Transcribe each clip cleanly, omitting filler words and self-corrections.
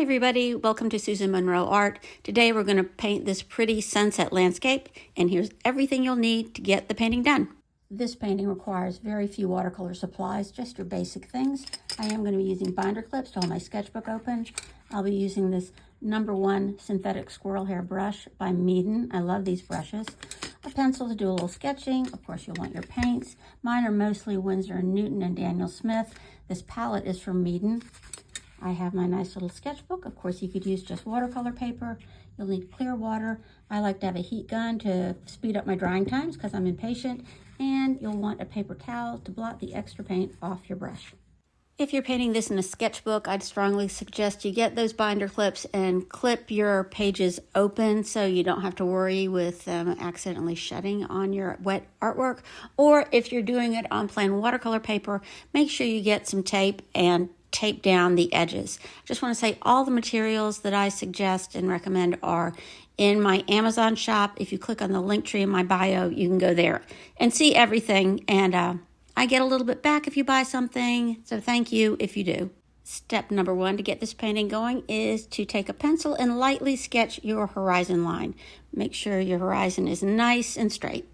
everybody, welcome to Susan Monroe Art. Today we're going to paint this pretty sunset landscape, and here's everything you'll need to get the painting done. This painting requires very few watercolor supplies, just your basic things. I am going to be using binder clips to hold my sketchbook open. I'll be using this #1 synthetic squirrel hair brush by Meeden. I love these brushes. A pencil to do a little sketching. Of course, you'll want your paints. Mine are mostly Winsor & Newton and Daniel Smith. This palette is from Meeden. I have my nice little sketchbook. Of course, you could use just watercolor paper. You'll need clear water. I like to have a heat gun to speed up my drying times because I'm impatient. And you'll want a paper towel to blot the extra paint off your brush. If you're painting this in a sketchbook, I'd strongly suggest you get those binder clips and clip your pages open so you don't have to worry with them accidentally shutting on your wet artwork. Or if you're doing it on plain watercolor paper, make sure you get some tape and tape down the edges. Just want to say all the materials that I suggest and recommend are in my Amazon shop. If you click on the link tree in my bio, you can go there and see everything. And I get a little bit back if you buy something, so thank you if you do. Step #1 to get this painting going is to take a pencil and lightly sketch your horizon line. Make sure your horizon is nice and straight.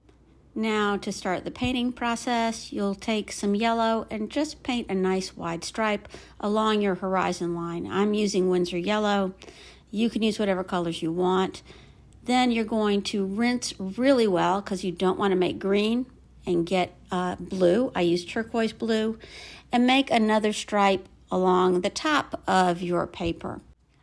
Now to start the painting process, you'll take some yellow and just paint a nice wide stripe along your horizon line. I'm using Winsor yellow. You can use whatever colors you want. Then you're going to rinse really well because you don't want to make green, and get blue. I use turquoise blue, and make another stripe along the top of your paper.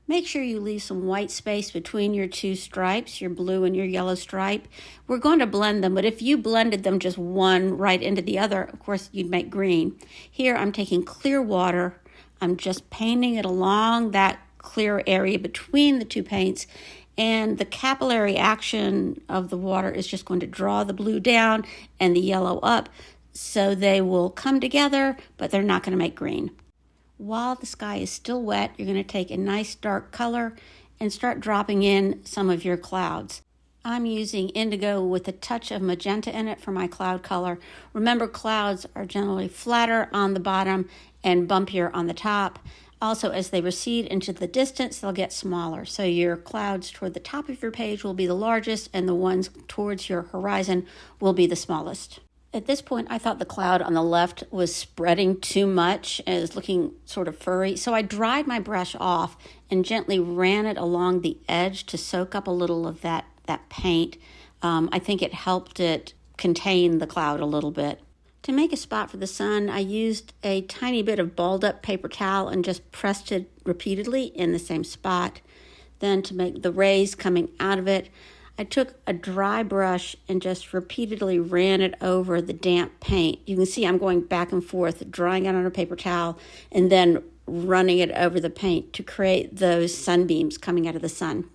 Make sure you leave some white space between your two stripes, your blue and your yellow stripe. We're going to blend them, but if you blended them just one right into the other, of course, you'd make green. Here, I'm taking clear water. I'm just painting it along that clear area between the two paints, and the capillary action of the water is just going to draw the blue down and the yellow up, so they will come together, but they're not going to make green. While the sky is still wet, you're going to take a nice dark color and start dropping in some of your clouds. I'm using indigo with a touch of magenta in it for my cloud color. Remember, clouds are generally flatter on the bottom and bumpier on the top. Also, as they recede into the distance, they'll get smaller. So your clouds toward the top of your page will be the largest, and the ones towards your horizon will be the smallest. At this point, I thought the cloud on the left was spreading too much and is looking sort of furry. So I dried my brush off and gently ran it along the edge to soak up a little of that paint. I think it helped it contain the cloud a little bit. To make a spot for the sun, I used a tiny bit of balled up paper towel and just pressed it repeatedly in the same spot. Then to make the rays coming out of it, I took a dry brush and just repeatedly ran it over the damp paint. You can see I'm going back and forth, drying it on a paper towel and then running it over the paint to create those sunbeams coming out of the sun.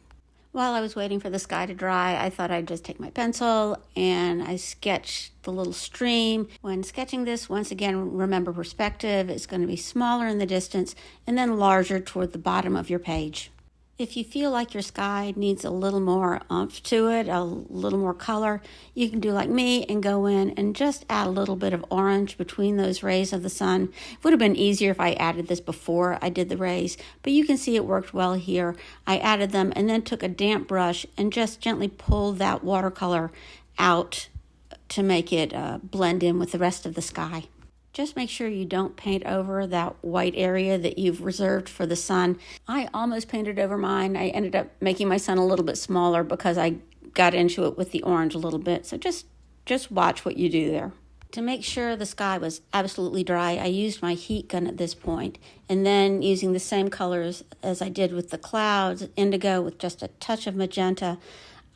While I was waiting for the sky to dry, I thought I'd just take my pencil and I sketched the little stream. When sketching this, once again, remember perspective. It's going to be smaller in the distance and then larger toward the bottom of your page. If you feel like your sky needs a little more oomph to it, a little more color, you can do like me and go in and just add a little bit of orange between those rays of the sun. It would have been easier if I added this before I did the rays, but you can see it worked well here. I added them and then took a damp brush and just gently pulled that watercolor out to make it blend in with the rest of the sky. Just make sure you don't paint over that white area that you've reserved for the sun. I almost painted over mine. I ended up making my sun a little bit smaller because I got into it with the orange a little bit. So just watch what you do there. To make sure the sky was absolutely dry, I used my heat gun at this point, and then using the same colors as I did with the clouds, indigo with just a touch of magenta,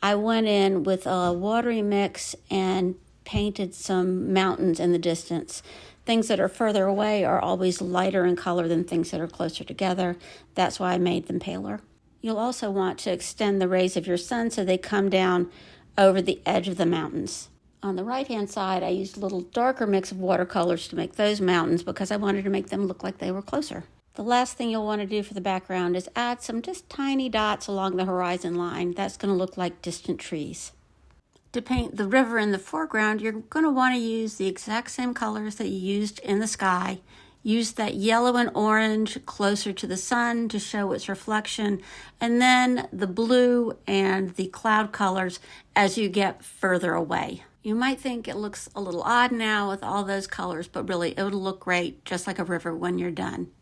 I went in with a watery mix and painted some mountains in the distance. Things that are further away are always lighter in color than things that are closer together. That's why I made them paler. You'll also want to extend the rays of your sun so they come down over the edge of the mountains. On the right-hand side, I used a little darker mix of watercolors to make those mountains because I wanted to make them look like they were closer. The last thing you'll want to do for the background is add some just tiny dots along the horizon line. That's going to look like distant trees. To paint the river in the foreground, you're going to want to use the exact same colors that you used in the sky. Use that yellow and orange closer to the sun to show its reflection, and then the blue and the cloud colors as you get further away. You might think it looks a little odd now with all those colors, but really it'll look great just like a river when you're done.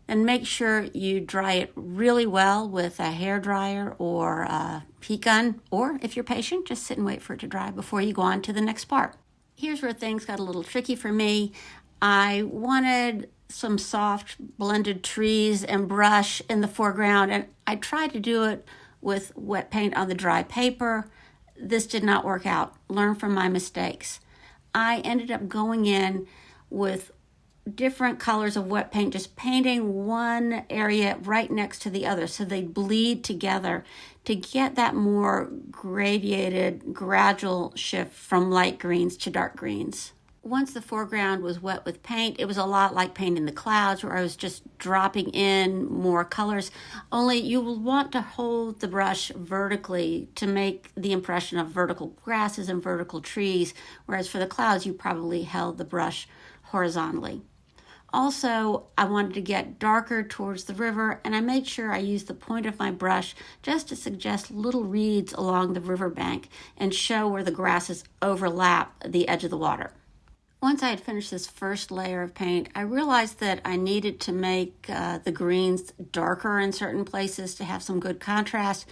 Then make sure you dry it really well with a hair dryer or a heat gun, or if you're patient, just sit and wait for it to dry before you go on to the next part. Here's where things got a little tricky for me. I wanted some soft blended trees and brush in the foreground, and I tried to do it with wet paint on the dry paper. This did not work out. Learn from my mistakes. I ended up going in with different colors of wet paint, just painting one area right next to the other so they bleed together to get that more gradiated, gradual shift from light greens to dark greens. Once the foreground was wet with paint, it was a lot like painting the clouds, where I was just dropping in more colors, only you will want to hold the brush vertically to make the impression of vertical grasses and vertical trees, whereas for the clouds, you probably held the brush horizontally. Also, I wanted to get darker towards the river, and I made sure I used the point of my brush just to suggest little reeds along the riverbank and show where the grasses overlap the edge of the water. Once I had finished this first layer of paint, I realized that I needed to make the greens darker in certain places to have some good contrast,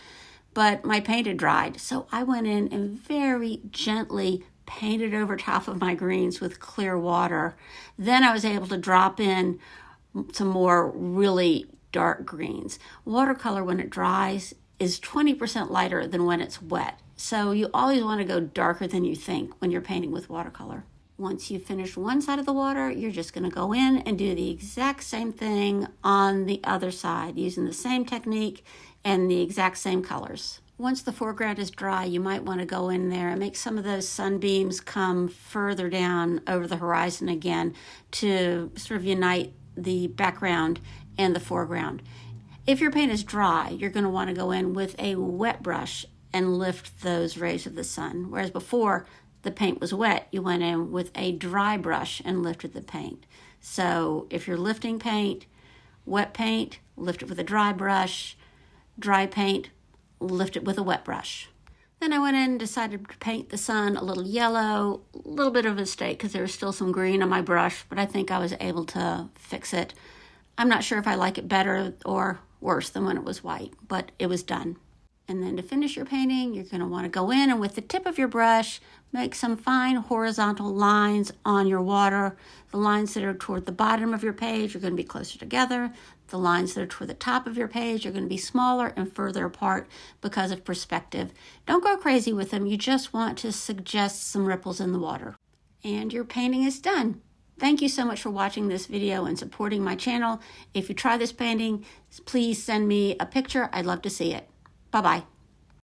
but my paint had dried. So I went in and very gently painted over top of my greens with clear water. Then I was able to drop in some more really dark greens. Watercolor, when it dries, is 20% lighter than when it's wet. So you always want to go darker than you think when you're painting with watercolor. Once you've finished one side of the water, you're just going to go in and do the exact same thing on the other side, using the same technique and the exact same colors. Once the foreground is dry, you might want to go in there and make some of those sunbeams come further down over the horizon again to sort of unite the background and the foreground. If your paint is dry, you're going to want to go in with a wet brush and lift those rays of the sun, whereas before, the paint was wet, you went in with a dry brush and lifted the paint. So if you're lifting paint, wet paint, lift it with a dry brush, dry paint, lift it with a wet brush. Then I went in and decided to paint the sun a little yellow, a little bit of a mistake because there was still some green on my brush, but I think I was able to fix it. I'm not sure if I like it better or worse than when it was white, but it was done. And then to finish your painting, you're going to want to go in and with the tip of your brush, make some fine horizontal lines on your water. The lines that are toward the bottom of your page are going to be closer together. The lines that are toward the top of your page are going to be smaller and further apart because of perspective. Don't go crazy with them. You just want to suggest some ripples in the water. And your painting is done. Thank you so much for watching this video and supporting my channel. If you try this painting, please send me a picture. I'd love to see it. Bye-bye.